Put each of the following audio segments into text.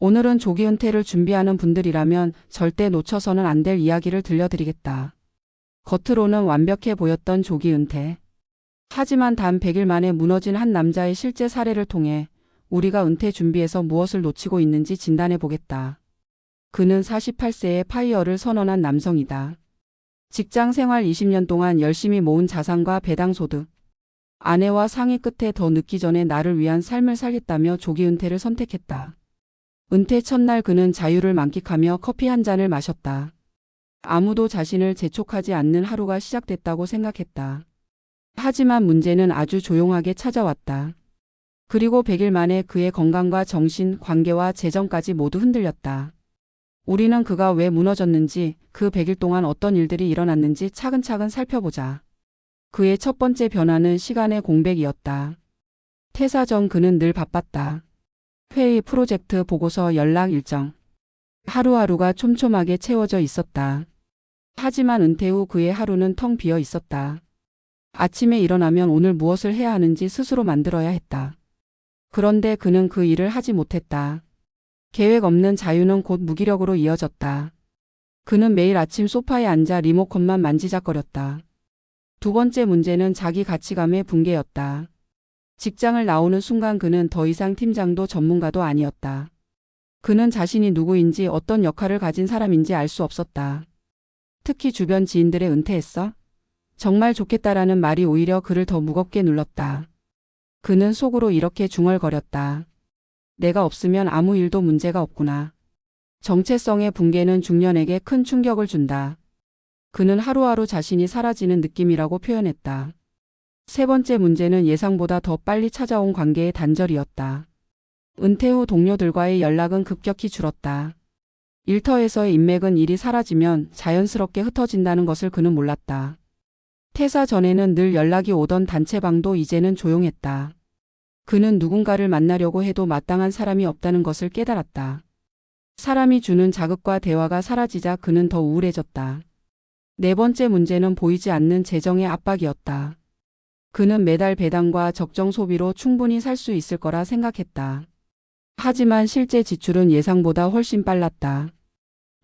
오늘은 조기 은퇴를 준비하는 분들이라면 절대 놓쳐서는 안 될 이야기를 들려드리겠다. 겉으로는 완벽해 보였던 조기 은퇴. 하지만 단 100일 만에 무너진 한 남자의 실제 사례를 통해 우리가 은퇴 준비에서 무엇을 놓치고 있는지 진단해 보겠다. 그는 48세에 파이어를 선언한 남성이다. 직장 생활 20년 동안 열심히 모은 자산과 배당 소득, 아내와 상의 끝에 더 늦기 전에 나를 위한 삶을 살겠다며 조기 은퇴를 선택했다. 은퇴 첫날 그는 자유를 만끽하며 커피 한 잔을 마셨다. 아무도 자신을 재촉하지 않는 하루가 시작됐다고 생각했다. 하지만 문제는 아주 조용하게 찾아왔다. 그리고 100일 만에 그의 건강과 정신, 관계와 재정까지 모두 흔들렸다. 우리는 그가 왜 무너졌는지, 그 100일 동안 어떤 일들이 일어났는지 차근차근 살펴보자. 그의 첫 번째 변화는 시간의 공백이었다. 퇴사 전 그는 늘 바빴다. 회의, 프로젝트, 보고서, 연락, 일정. 하루하루가 촘촘하게 채워져 있었다. 하지만 은퇴 후 그의 하루는 텅 비어 있었다. 아침에 일어나면 오늘 무엇을 해야 하는지 스스로 만들어야 했다. 그런데 그는 그 일을 하지 못했다. 계획 없는 자유는 곧 무기력으로 이어졌다. 그는 매일 아침 소파에 앉아 리모컨만 만지작거렸다. 두 번째 문제는 자기 가치감의 붕괴였다. 직장을 나오는 순간 그는 더 이상 팀장도 전문가도 아니었다. 그는 자신이 누구인지 어떤 역할을 가진 사람인지 알 수 없었다. 특히 주변 지인들의 은퇴했어? 정말 좋겠다라는 말이 오히려 그를 더 무겁게 눌렀다. 그는 속으로 이렇게 중얼거렸다. 내가 없으면 아무 일도 문제가 없구나. 정체성의 붕괴는 중년에게 큰 충격을 준다. 그는 하루하루 자신이 사라지는 느낌이라고 표현했다. 세 번째 문제는 예상보다 더 빨리 찾아온 관계의 단절이었다. 은퇴 후 동료들과의 연락은 급격히 줄었다. 일터에서의 인맥은 일이 사라지면 자연스럽게 흩어진다는 것을 그는 몰랐다. 퇴사 전에는 늘 연락이 오던 단체방도 이제는 조용했다. 그는 누군가를 만나려고 해도 마땅한 사람이 없다는 것을 깨달았다. 사람이 주는 자극과 대화가 사라지자 그는 더 우울해졌다. 네 번째 문제는 보이지 않는 재정의 압박이었다. 그는 매달 배당과 적정 소비로 충분히 살 수 있을 거라 생각했다. 하지만 실제 지출은 예상보다 훨씬 빨랐다.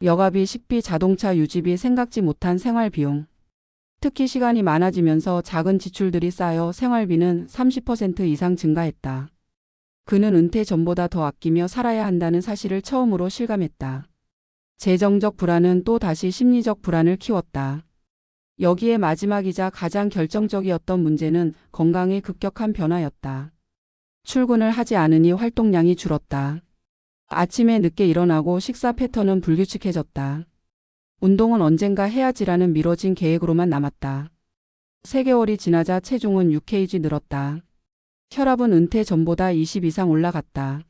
여가비, 식비, 자동차 유지비, 생각지 못한 생활비용. 특히 시간이 많아지면서 작은 지출들이 쌓여 생활비는 30% 이상 증가했다. 그는 은퇴 전보다 더 아끼며 살아야 한다는 사실을 처음으로 실감했다. 재정적 불안은 또 다시 심리적 불안을 키웠다. 여기에 마지막이자 가장 결정적이었던 문제는 건강의 급격한 변화였다. 출근을 하지 않으니 활동량이 줄었다. 아침에 늦게 일어나고 식사 패턴은 불규칙해졌다. 운동은 언젠가 해야지라는 미뤄진 계획으로만 남았다. 3개월이 지나자 체중은 6kg 늘었다. 혈압은 은퇴 전보다 20 이상 올라갔다.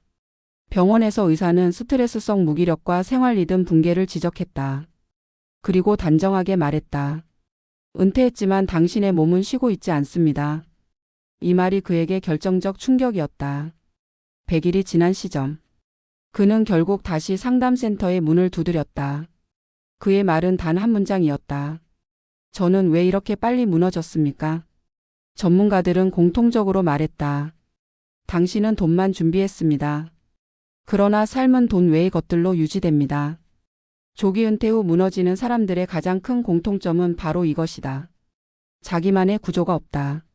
병원에서 의사는 스트레스성 무기력과 생활 리듬 붕괴를 지적했다. 그리고 단정하게 말했다. 은퇴했지만 당신의 몸은 쉬고 있지 않습니다. 이 말이 그에게 결정적 충격이었다. 100일이 지난 시점. 그는 결국 다시 상담센터의 문을 두드렸다. 그의 말은 단 한 문장이었다. 저는 왜 이렇게 빨리 무너졌습니까? 전문가들은 공통적으로 말했다. 당신은 돈만 준비했습니다. 그러나 삶은 돈 외의 것들로 유지됩니다. 조기 은퇴 후 무너지는 사람들의 가장 큰 공통점은 바로 이것이다. 자기만의 구조가 없다.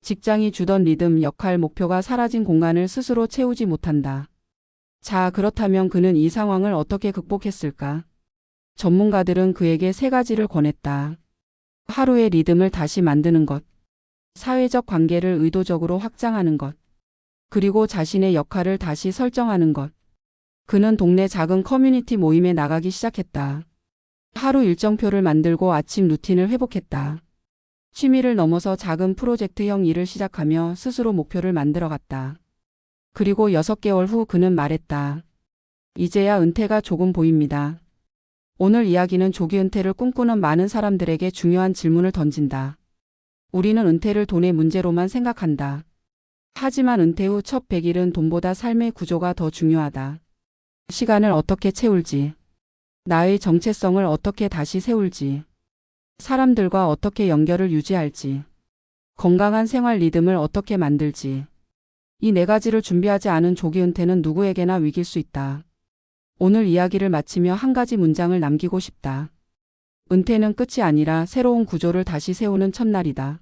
직장이 주던 리듬, 역할, 목표가 사라진 공간을 스스로 채우지 못한다. 자, 그렇다면 그는 이 상황을 어떻게 극복했을까? 전문가들은 그에게 3가지를 권했다. 하루의 리듬을 다시 만드는 것, 사회적 관계를 의도적으로 확장하는 것, 그리고 자신의 역할을 다시 설정하는 것. 그는 동네 작은 커뮤니티 모임에 나가기 시작했다. 하루 일정표를 만들고 아침 루틴을 회복했다. 취미를 넘어서 작은 프로젝트형 일을 시작하며 스스로 목표를 만들어갔다. 그리고 6개월 후 그는 말했다. 이제야 은퇴가 조금 보입니다. 오늘 이야기는 조기 은퇴를 꿈꾸는 많은 사람들에게 중요한 질문을 던진다. 우리는 은퇴를 돈의 문제로만 생각한다. 하지만 은퇴 후 첫 100일은 돈보다 삶의 구조가 더 중요하다. 시간을 어떻게 채울지, 나의 정체성을 어떻게 다시 세울지, 사람들과 어떻게 연결을 유지할지, 건강한 생활 리듬을 어떻게 만들지. 이 4가지를 준비하지 않은 조기 은퇴는 누구에게나 위기일 수 있다. 오늘 이야기를 마치며 한 가지 문장을 남기고 싶다. 은퇴는 끝이 아니라 새로운 구조를 다시 세우는 첫날이다.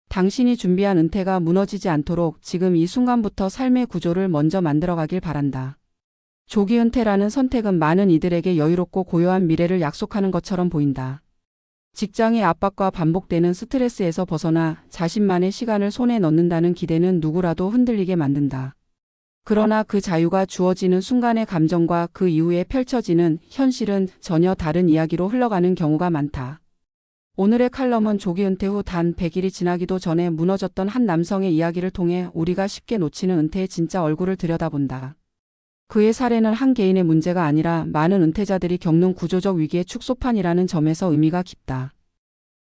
당신이 준비한 은퇴가 무너지지 않도록 지금 이 순간부터 삶의 구조를 먼저 만들어가길 바란다. 조기 은퇴라는 선택은 많은 이들에게 여유롭고 고요한 미래를 약속하는 것처럼 보인다. 직장의 압박과 반복되는 스트레스에서 벗어나 자신만의 시간을 손에 넣는다는 기대는 누구라도 흔들리게 만든다. 그러나 그 자유가 주어지는 순간의 감정과 그 이후에 펼쳐지는 현실은 전혀 다른 이야기로 흘러가는 경우가 많다. 오늘의 칼럼은 조기 은퇴 후 단 100일이 지나기도 전에 무너졌던 한 남성의 이야기를 통해 우리가 쉽게 놓치는 은퇴의 진짜 얼굴을 들여다본다. 그의 사례는 한 개인의 문제가 아니라 많은 은퇴자들이 겪는 구조적 위기의 축소판이라는 점에서 의미가 깊다.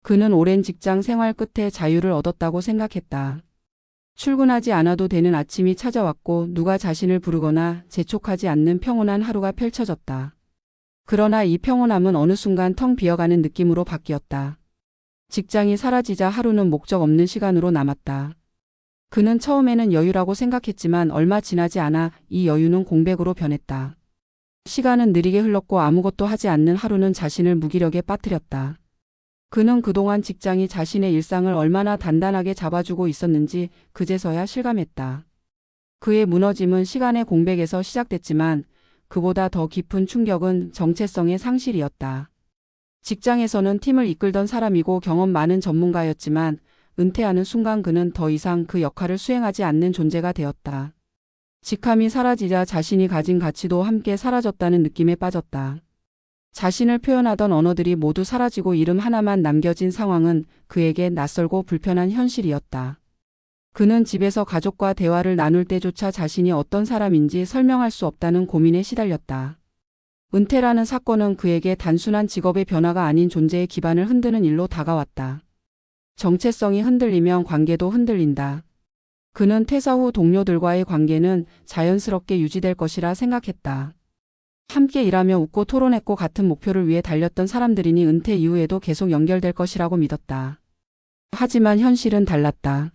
그는 오랜 직장 생활 끝에 자유를 얻었다고 생각했다. 출근하지 않아도 되는 아침이 찾아왔고 누가 자신을 부르거나 재촉하지 않는 평온한 하루가 펼쳐졌다. 그러나 이 평온함은 어느 순간 텅 비어가는 느낌으로 바뀌었다. 직장이 사라지자 하루는 목적 없는 시간으로 남았다. 그는 처음에는 여유라고 생각했지만 얼마 지나지 않아 이 여유는 공백으로 변했다. 시간은 느리게 흘렀고 아무것도 하지 않는 하루는 자신을 무기력에 빠뜨렸다. 그는 그동안 직장이 자신의 일상을 얼마나 단단하게 잡아주고 있었는지 그제서야 실감했다. 그의 무너짐은 시간의 공백에서 시작됐지만 그보다 더 깊은 충격은 정체성의 상실이었다. 직장에서는 팀을 이끌던 사람이고 경험 많은 전문가였지만 은퇴하는 순간 그는 더 이상 그 역할을 수행하지 않는 존재가 되었다. 직함이 사라지자 자신이 가진 가치도 함께 사라졌다는 느낌에 빠졌다. 자신을 표현하던 언어들이 모두 사라지고 이름 하나만 남겨진 상황은 그에게 낯설고 불편한 현실이었다. 그는 집에서 가족과 대화를 나눌 때조차 자신이 어떤 사람인지 설명할 수 없다는 고민에 시달렸다. 은퇴라는 사건은 그에게 단순한 직업의 변화가 아닌 존재의 기반을 흔드는 일로 다가왔다. 정체성이 흔들리면 관계도 흔들린다. 그는 퇴사 후 동료들과의 관계는 자연스럽게 유지될 것이라 생각했다. 함께 일하며 웃고 토론했고 같은 목표를 위해 달렸던 사람들이니 은퇴 이후에도 계속 연결될 것이라고 믿었다. 하지만 현실은 달랐다.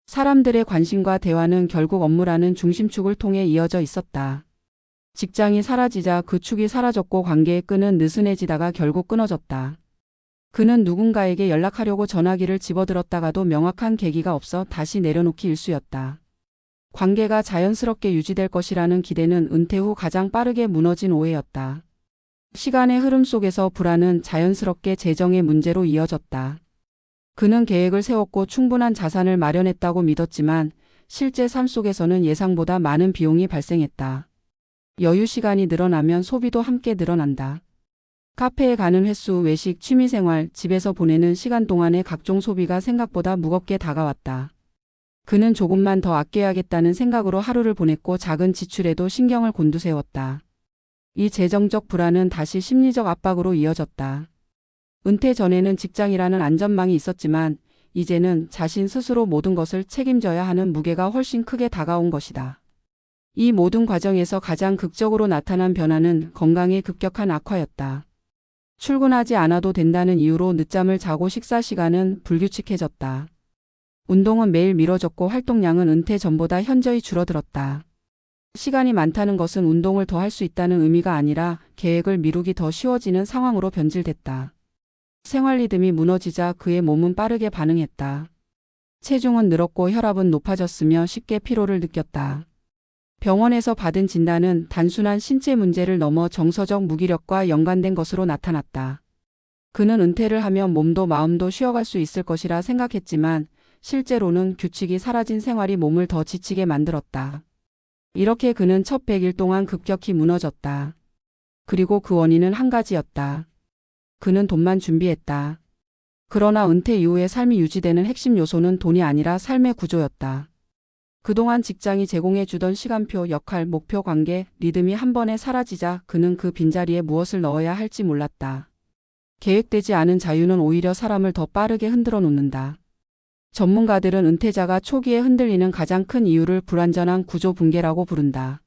사람들의 관심과 대화는 결국 업무라는 중심축을 통해 이어져 있었다. 직장이 사라지자 그 축이 사라졌고 관계의 끈은 느슨해지다가 결국 끊어졌다. 그는 누군가에게 연락하려고 전화기를 집어들었다가도 명확한 계기가 없어 다시 내려놓기 일쑤였다. 관계가 자연스럽게 유지될 것이라는 기대는 은퇴 후 가장 빠르게 무너진 오해였다. 시간의 흐름 속에서 불안은 자연스럽게 재정의 문제로 이어졌다. 그는 계획을 세웠고 충분한 자산을 마련했다고 믿었지만 실제 삶 속에서는 예상보다 많은 비용이 발생했다. 여유 시간이 늘어나면 소비도 함께 늘어난다. 카페에 가는 횟수, 외식, 취미생활, 집에서 보내는 시간 동안의 각종 소비가 생각보다 무겁게 다가왔다. 그는 조금만 더 아껴야겠다는 생각으로 하루를 보냈고 작은 지출에도 신경을 곤두세웠다. 이 재정적 불안은 다시 심리적 압박으로 이어졌다. 은퇴 전에는 직장이라는 안전망이 있었지만 이제는 자신 스스로 모든 것을 책임져야 하는 무게가 훨씬 크게 다가온 것이다. 이 모든 과정에서 가장 극적으로 나타난 변화는 건강의 급격한 악화였다. 출근하지 않아도 된다는 이유로 늦잠을 자고 식사 시간은 불규칙해졌다. 운동은 매일 미뤄졌고 활동량은 은퇴 전보다 현저히 줄어들었다. 시간이 많다는 것은 운동을 더 할 수 있다는 의미가 아니라 계획을 미루기 더 쉬워지는 상황으로 변질됐다. 생활 리듬이 무너지자 그의 몸은 빠르게 반응했다. 체중은 늘었고 혈압은 높아졌으며 쉽게 피로를 느꼈다. 병원에서 받은 진단은 단순한 신체 문제를 넘어 정서적 무기력과 연관된 것으로 나타났다. 그는 은퇴를 하면 몸도 마음도 쉬어갈 수 있을 것이라 생각했지만 실제로는 규칙이 사라진 생활이 몸을 더 지치게 만들었다. 이렇게 그는 첫 100일 동안 급격히 무너졌다. 그리고 그 원인은 한 가지였다. 그는 돈만 준비했다. 그러나 은퇴 이후의 삶이 유지되는 핵심 요소는 돈이 아니라 삶의 구조였다. 그동안 직장이 제공해주던 시간표, 역할, 목표, 관계, 리듬이 한 번에 사라지자 그는 그 빈자리에 무엇을 넣어야 할지 몰랐다. 계획되지 않은 자유는 오히려 사람을 더 빠르게 흔들어 놓는다. 전문가들은 은퇴자가 초기에 흔들리는 가장 큰 이유를 불완전한 구조 붕괴라고 부른다.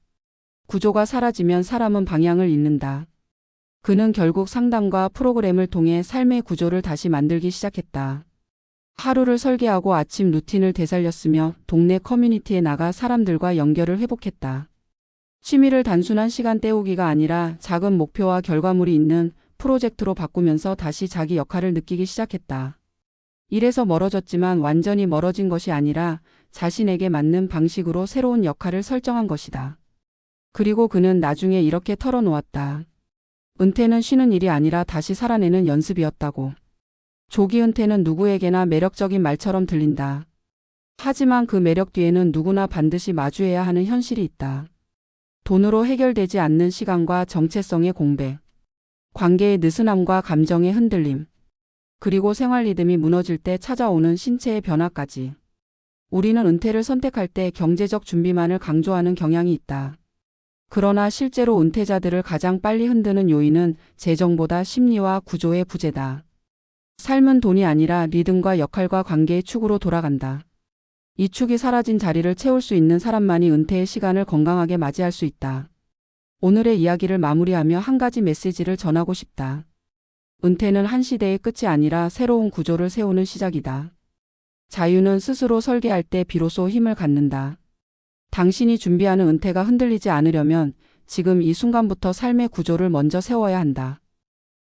구조가 사라지면 사람은 방향을 잃는다. 그는 결국 상담과 프로그램을 통해 삶의 구조를 다시 만들기 시작했다. 하루를 설계하고 아침 루틴을 되살렸으며 동네 커뮤니티에 나가 사람들과 연결을 회복했다. 취미를 단순한 시간 때우기가 아니라 작은 목표와 결과물이 있는 프로젝트로 바꾸면서 다시 자기 역할을 느끼기 시작했다. 일에서 멀어졌지만 완전히 멀어진 것이 아니라 자신에게 맞는 방식으로 새로운 역할을 설정한 것이다. 그리고 그는 나중에 이렇게 털어놓았다. 은퇴는 쉬는 일이 아니라 다시 살아내는 연습이었다고. 조기 은퇴는 누구에게나 매력적인 말처럼 들린다. 하지만 그 매력 뒤에는 누구나 반드시 마주해야 하는 현실이 있다. 돈으로 해결되지 않는 시간과 정체성의 공백, 관계의 느슨함과 감정의 흔들림, 그리고 생활 리듬이 무너질 때 찾아오는 신체의 변화까지. 우리는 은퇴를 선택할 때 경제적 준비만을 강조하는 경향이 있다. 그러나 실제로 은퇴자들을 가장 빨리 흔드는 요인은 재정보다 심리와 구조의 부재다. 삶은 돈이 아니라 리듬과 역할과 관계의 축으로 돌아간다. 이 축이 사라진 자리를 채울 수 있는 사람만이 은퇴의 시간을 건강하게 맞이할 수 있다. 오늘의 이야기를 마무리하며 한 가지 메시지를 전하고 싶다. 은퇴는 한 시대의 끝이 아니라 새로운 구조를 세우는 시작이다. 자유는 스스로 설계할 때 비로소 힘을 갖는다. 당신이 준비하는 은퇴가 흔들리지 않으려면 지금 이 순간부터 삶의 구조를 먼저 세워야 한다.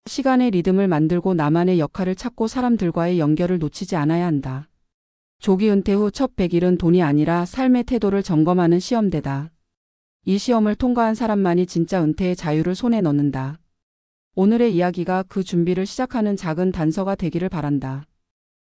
시간의 리듬을 만들고 나만의 역할을 찾고 사람들과의 연결을 놓치지 않아야 한다. 조기 은퇴 후 첫 100일은 돈이 아니라 삶의 태도를 점검하는 시험대다. 이 시험을 통과한 사람만이 진짜 은퇴의 자유를 손에 넣는다. 오늘의 이야기가 그 준비를 시작하는 작은 단서가 되기를 바란다.